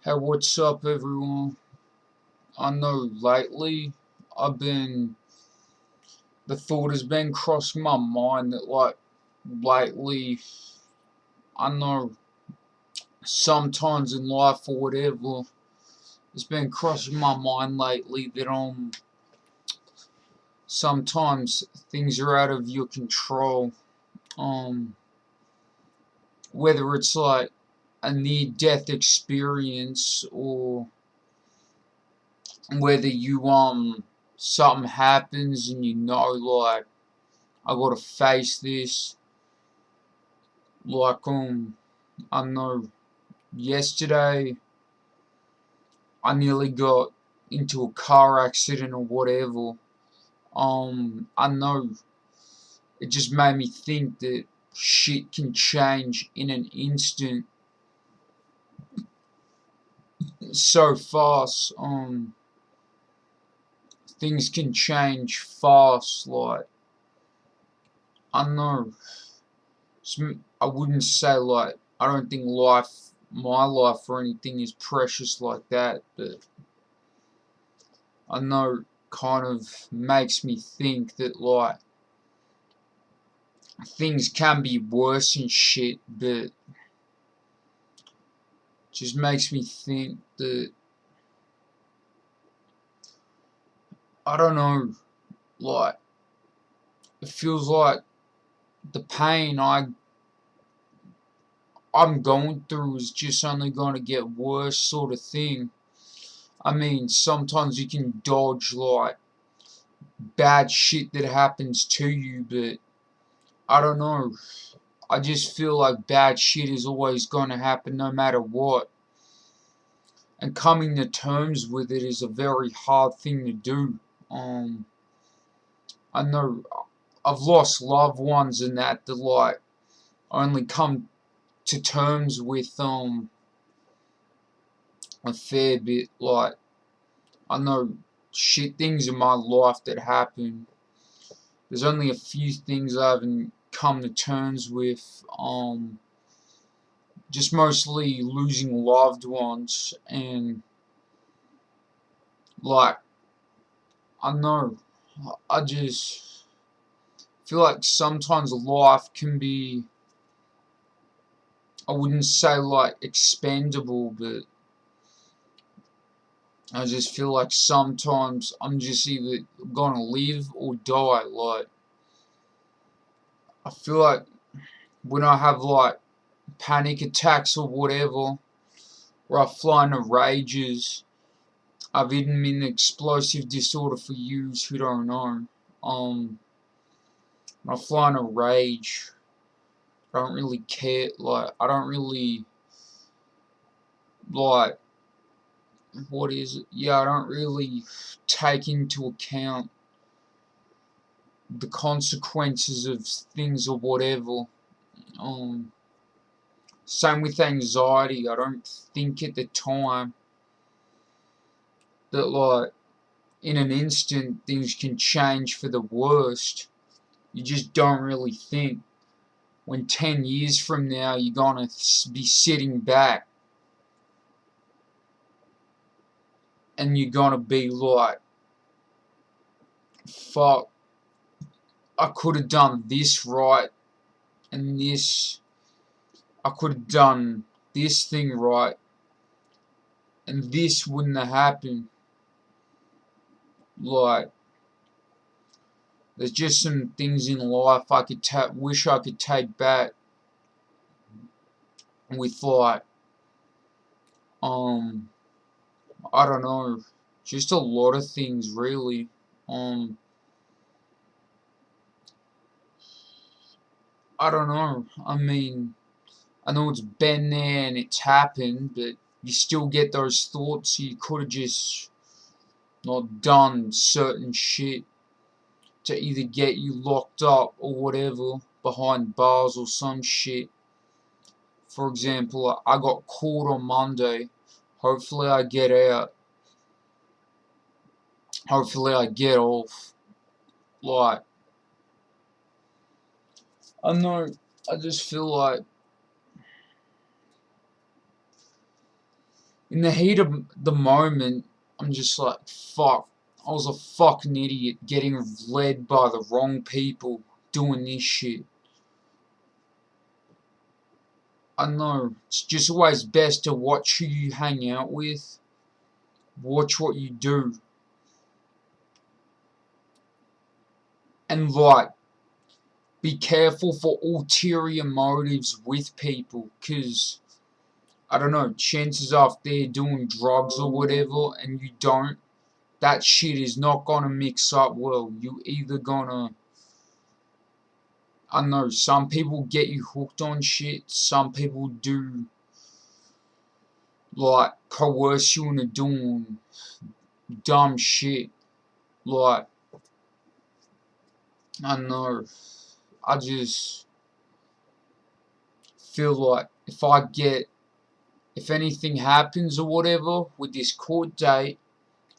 Hey, what's up, everyone? I know lately the thought has been crossing my mind that, lately, I know sometimes in life or whatever, it's been crossing my mind lately that, sometimes things are out of your control. Um, Whether it's like a near death experience or whether something happens and I gotta face this. Like, I know yesterday I nearly got into a car accident or whatever. I know it just made me think that shit can change in an instant so fast. Things can change fast. I know. I wouldn't say I don't think my life or anything is precious like that, but I know kind of makes me think that things can be worse and shit, but just makes me think that I don't know, like it feels like the pain I'm going through is just only gonna get worse sort of thing. I mean, sometimes you can dodge bad shit that happens to you, but I don't know. I just feel like bad shit is always gonna happen no matter what. And coming to terms with it is a very hard thing to do. Um, I know I've lost loved ones and that only come to terms with a fair bit. I know shit things in my life that happen. There's only a few things I haven't come to terms with. Just mostly losing loved ones and like I know I just feel like sometimes life can be, I wouldn't say expendable, but I just feel like sometimes I'm just either gonna live or die. I feel like when I have panic attacks or whatever, or I fly into rages, I've even been explosive disorder for yous who don't know. When I fly in a rage, I don't really care. I don't really like what is it? Yeah, I don't really take into account the consequences of things or whatever. Um, Same with anxiety. I don't think at the time that in an instant things can change for the worst. You just don't really think when 10 years from now you're gonna be sitting back and you're gonna be like, fuck, I could have done this right and this, I could have done this thing right and this wouldn't have happened. Like, there's just some things in life I could wish I could take back with um, I don't know, just a lot of things really. Um, I don't know. I mean, I know it's been there and it's happened, but you still get those thoughts. So you could have just not done certain shit to either get you locked up or whatever behind bars or some shit. For example, I got caught on Monday. Hopefully I get out. Hopefully I get off. Like, I know, I just feel like in the heat of the moment, I'm just like, fuck. I was a fucking idiot getting led by the wrong people doing this shit. I know, it's just always best to watch who you hang out with, watch what you do, and like, be careful for ulterior motives with people, cause I don't know, chances are if they're doing drugs or whatever and you don't, that shit is not gonna mix up well. You either gonna, I don't know, some people get you hooked on shit, some people do like coerce you into doing dumb shit. Like, I don't know, I just feel like if anything happens or whatever with this court date,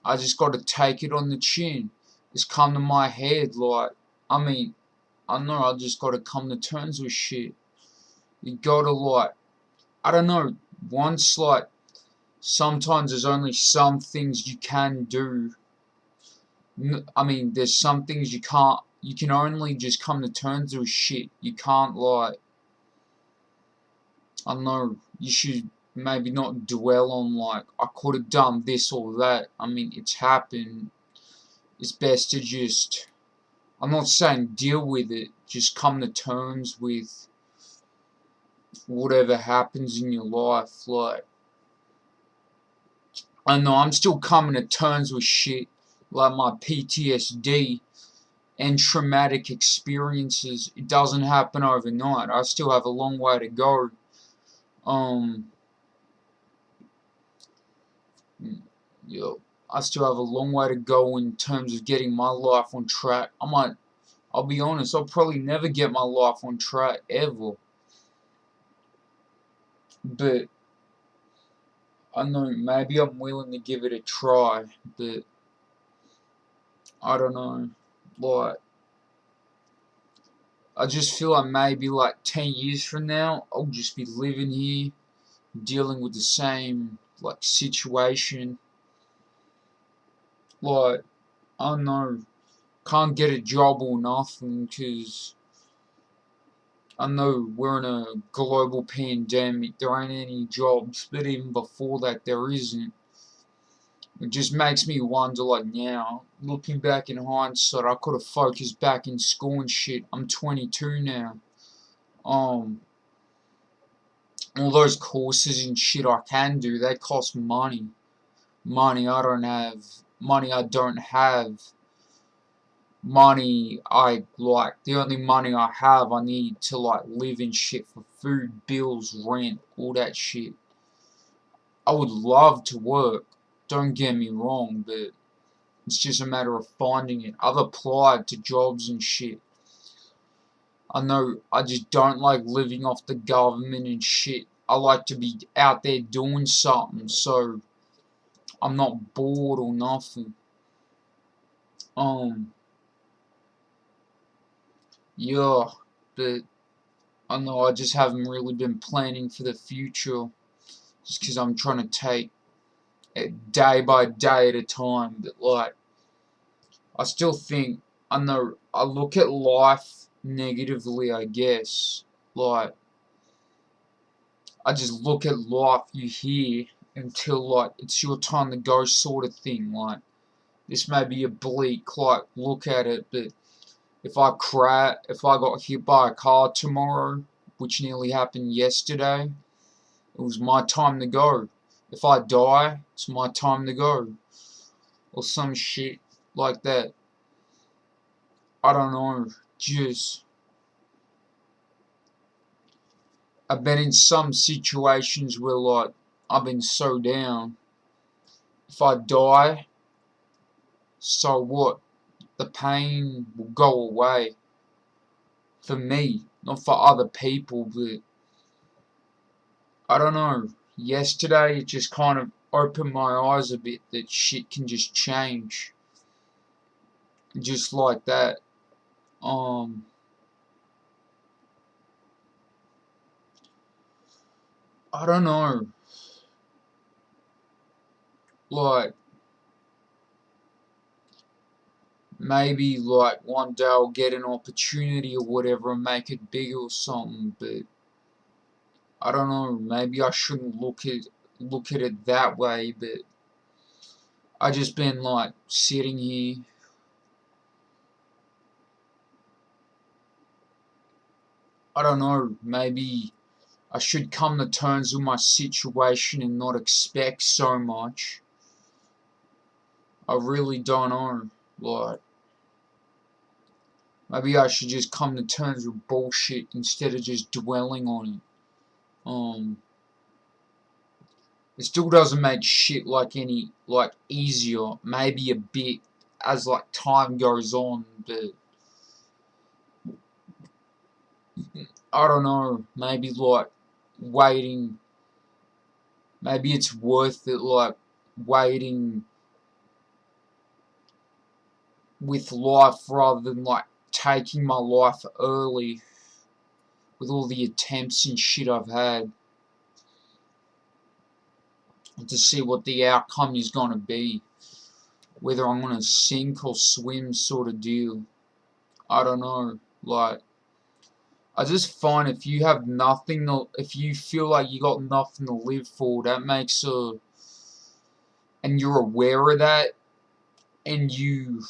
I just gotta take it on the chin. It's come to my head, like, I mean, I don't know, I just gotta come to terms with shit. You gotta, like, I don't know, once, like, sometimes there's only some things you can do. I mean, there's some things you can't, you can only just come to terms with shit. You can't, like, I don't know, you should maybe not dwell on, like, I could have done this or that. I mean, it's happened. It's best to just, I'm not saying deal with it, just come to terms with whatever happens in your life. Like, I know I'm still coming to terms with shit, like my PTSD and traumatic experiences. It doesn't happen overnight. I still have a long way to go. Um, yeah, I still have a long way to go in terms of getting my life on track. I'll be honest, I'll probably never get my life on track ever. But I know maybe I'm willing to give it a try. But I don't know. Like, I just feel like maybe like 10 years from now, I'll just be living here, dealing with the same like situation. Like, I don't know, can't get a job or nothing because I know we're in a global pandemic. There ain't any jobs, but even before that, there isn't. It just makes me wonder, like now, looking back in hindsight, I could have focused back in school and shit. I'm 22 now. Um, all those courses and shit I can do, they cost money. Money I don't have. Money I don't have. Money I like. The only money I have, I need to like live and shit for food, bills, rent, all that shit. I would love to work. Don't get me wrong, but it's just a matter of finding it. I've applied to jobs and shit. I know I just don't like living off the government and shit. I like to be out there doing something so I'm not bored or nothing. Um, yeah, but I know I just haven't really been planning for the future just because I'm trying to take it day by day at a time. But like, I still think, I know, I look at life negatively, I guess. Like, I just look at life you hear until, like, it's your time to go sort of thing. Like, this may be a bleak, like, look at it, but if if I got hit by a car tomorrow, which nearly happened yesterday, it was my time to go. If I die, it's my time to go. Or some shit like that. I don't know. Just, I've been in some situations where, like, I've been so down. If I die, so what? The pain will go away. For me, not for other people, but I don't know. Yesterday, it just kind of opened my eyes a bit that shit can just change. Just like that. Um, I don't know. like, maybe, like, one day I'll get an opportunity or whatever and make it bigger or something, but I don't know, maybe I shouldn't look at it that way, but I just been, like, sitting here. I don't know, maybe I should come to terms with my situation and not expect so much. I really don't know, like, maybe I should just come to terms with bullshit instead of just dwelling on it. It still doesn't make shit like any easier. Maybe a bit as like time goes on, but I don't know. Maybe like waiting. Maybe it's worth it. Like waiting with life rather than like taking my life early with all the attempts and shit I've had, and to see what the outcome is gonna be. Whether I'm gonna sink or swim, sort of deal. I don't know. Like, I just find if you have nothing to, if you feel like you got nothing to live for, that makes and you're aware of that, and you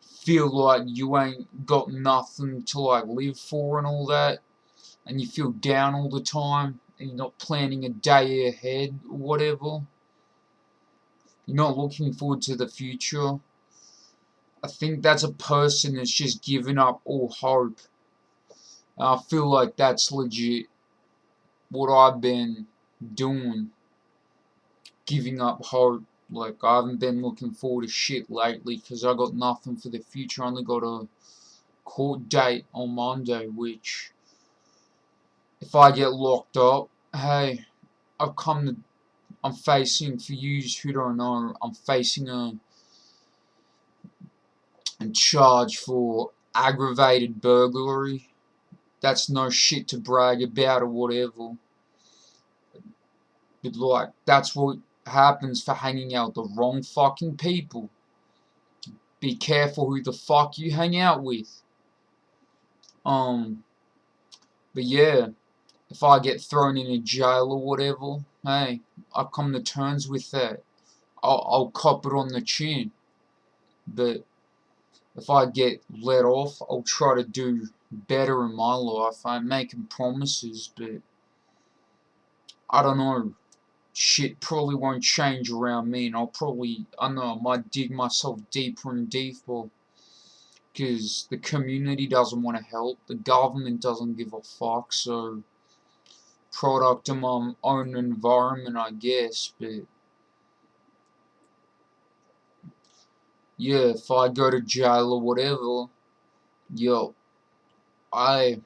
feel like you ain't got nothing to like live for and all that, and you feel down all the time, and you're not planning a day ahead or whatever, you're not looking forward to the future, I think that's a person that's just given up all hope. And I feel like that's legit what I've been doing, giving up hope. Like, I haven't been looking forward to shit lately because I got nothing for the future. I only got a court date on Monday, which, if I get locked up, hey, I've come to, I'm facing, for you who don't know, I'm facing a charge for aggravated burglary. That's no shit to brag about or whatever. But like, that's what happens for hanging out with the wrong fucking people. Be careful who the fuck you hang out with. But yeah, if I get thrown in a jail or whatever, hey, I've come to terms with that. I'll cop it on the chin. But if I get let off, I'll try to do better in my life. I'm making promises, but I don't know. Shit probably won't change around me, and I know, I might dig myself deeper and deeper. Because the community doesn't want to help, the government doesn't give a fuck, so product of my own environment, I guess. But yeah, if I go to jail or whatever, yo, I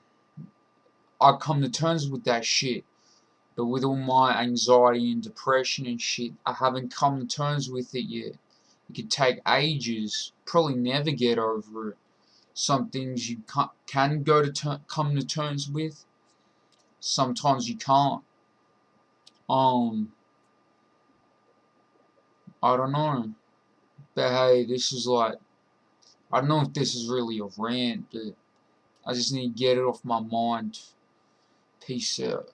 I come to terms with that shit. But with all my anxiety and depression and shit, I haven't come to terms with it yet. It could take ages, probably never get over it. Some things you can go to come to terms with. Sometimes you can't. Um, I don't know. But hey, this is like, I don't know if this is really a rant, but I just need to get it off my mind. Peace out.